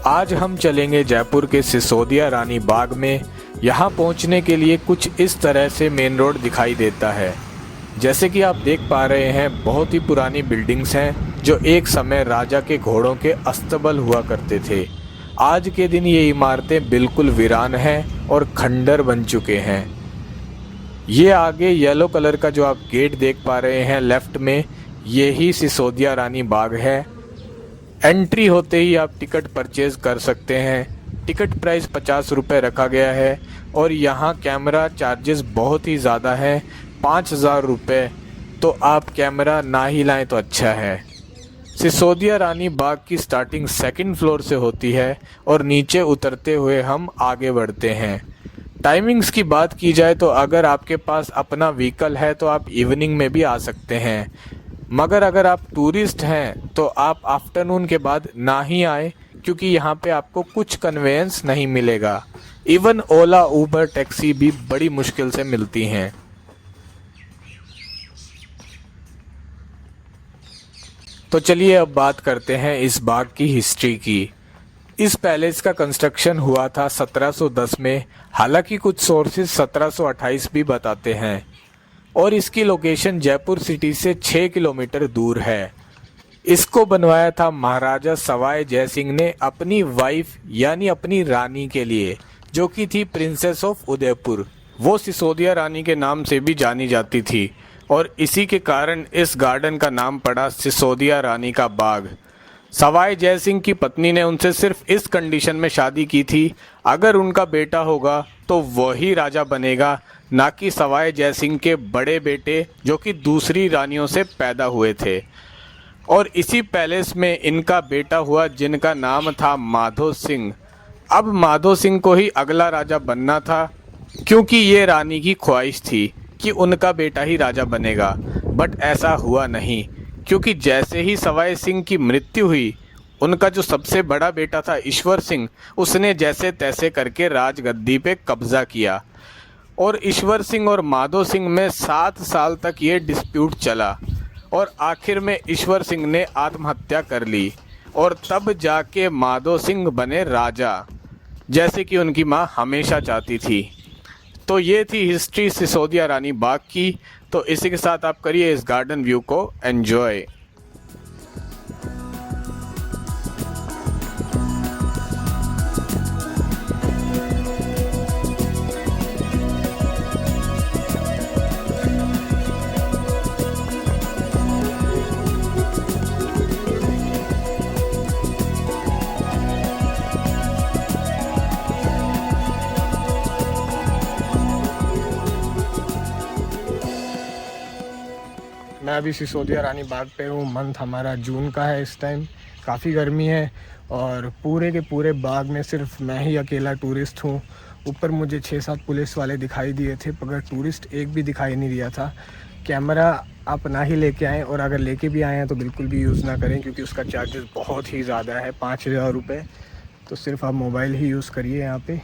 आज हम चलेंगे जयपुर के सिसोदिया रानी बाग में। यहाँ पहुँचने के लिए कुछ इस तरह से मेन रोड दिखाई देता है। जैसे कि आप देख पा रहे हैं, बहुत ही पुरानी बिल्डिंग्स हैं जो एक समय राजा के घोड़ों के अस्तबल हुआ करते थे। आज के दिन ये इमारतें बिल्कुल वीरान हैं और खंडर बन चुके हैं। ये आगे येलो कलर का जो आप गेट देख पा रहे हैं लेफ्ट में, यही सिसोदिया रानी बाग है। एंट्री होते ही आप टिकट परचेज कर सकते हैं। टिकट प्राइस 50 रुपये रखा गया है और यहाँ कैमरा चार्जेस बहुत ही ज़्यादा है, 5000 रुपये। तो आप कैमरा ना ही लाएं तो अच्छा है। सिसोदिया रानी बाग की स्टार्टिंग 2nd फ्लोर से होती है और नीचे उतरते हुए हम आगे बढ़ते हैं। टाइमिंग्स की बात की जाए तो अगर आपके पास अपना व्हीकल है तो आप इवनिंग में भी आ सकते हैं, मगर अगर आप टूरिस्ट हैं तो आप आफ्टरनून के बाद ना ही आए, क्योंकि यहाँ पे आपको कुछ कन्वेंस नहीं मिलेगा। इवन ओला उबर टैक्सी भी बड़ी मुश्किल से मिलती हैं। तो चलिए अब बात करते हैं इस बाग की हिस्ट्री की। इस पैलेस का कंस्ट्रक्शन हुआ था 1710 में, हालांकि कुछ सोर्सेज 1728 भी बताते हैं और इसकी लोकेशन जयपुर सिटी से 6 किलोमीटर दूर है। इसको बनवाया था महाराजा सवाई जय सिंह ने अपनी वाइफ यानी अपनी रानी के लिए, जो कि थी प्रिंसेस ऑफ उदयपुर। वो सिसोदिया रानी के नाम से भी जानी जाती थी और इसी के कारण इस गार्डन का नाम पड़ा सिसोदिया रानी का बाग। सवाई जय सिंह की पत्नी ने उनसे सिर्फ इस कंडीशन में शादी की थी, अगर उनका बेटा होगा तो वही राजा बनेगा, ना कि सवाई जय सिंह के बड़े बेटे जो कि दूसरी रानियों से पैदा हुए थे। और इसी पैलेस में इनका बेटा हुआ जिनका नाम था माधो सिंह। अब माधो सिंह को ही अगला राजा बनना था, क्योंकि ये रानी की ख्वाहिश थी कि उनका बेटा ही राजा बनेगा। बट ऐसा हुआ नहीं, क्योंकि जैसे ही सवाई सिंह की मृत्यु हुई, उनका जो सबसे बड़ा बेटा था ईश्वर सिंह, उसने जैसे तैसे करके राजगद्दी पे कब्जा किया और ईश्वर सिंह और माधो सिंह में 7 साल तक ये डिस्प्यूट चला और आखिर में ईश्वर सिंह ने आत्महत्या कर ली और तब जाके माधो सिंह बने राजा, जैसे कि उनकी माँ हमेशा चाहती थी। तो ये थी हिस्ट्री सिसोदिया रानी बाग की। तो इसी के साथ आप करिए इस गार्डन व्यू को एंजॉय। मैं अभी सिसोदिया रानी बाग पे हूँ। मंथ हमारा जून का है। इस टाइम काफ़ी गर्मी है और पूरे के पूरे बाग में सिर्फ मैं ही अकेला टूरिस्ट हूँ। ऊपर मुझे 6-7 पुलिस वाले दिखाई दिए थे, मगर टूरिस्ट एक भी दिखाई नहीं दिया था। कैमरा आप ना ही लेके आएँ, और अगर लेके भी आए हैं तो बिल्कुल भी यूज़ ना करें, क्योंकि उसका चार्जेस बहुत ही ज़्यादा है, 5000 रुपये। तो सिर्फ आप मोबाइल ही यूज़ करिए यहाँ पे।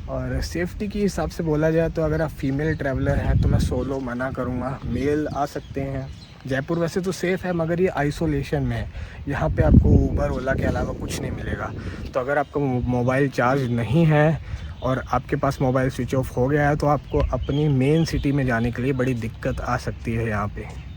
और सेफ्टी के हिसाब से बोला जाए तो अगर आप फीमेल ट्रैवलर हैं तो मैं सोलो मना करूँगा, मेल आ सकते हैं। जयपुर वैसे तो सेफ़ है, मगर ये आइसोलेशन में है। यहाँ पे आपको उबर ओला के अलावा कुछ नहीं मिलेगा। तो अगर आपका मोबाइल चार्ज नहीं है और आपके पास मोबाइल स्विच ऑफ हो गया है तो आपको अपनी मेन सिटी में जाने के लिए बड़ी दिक्कत आ सकती है यहाँ पे।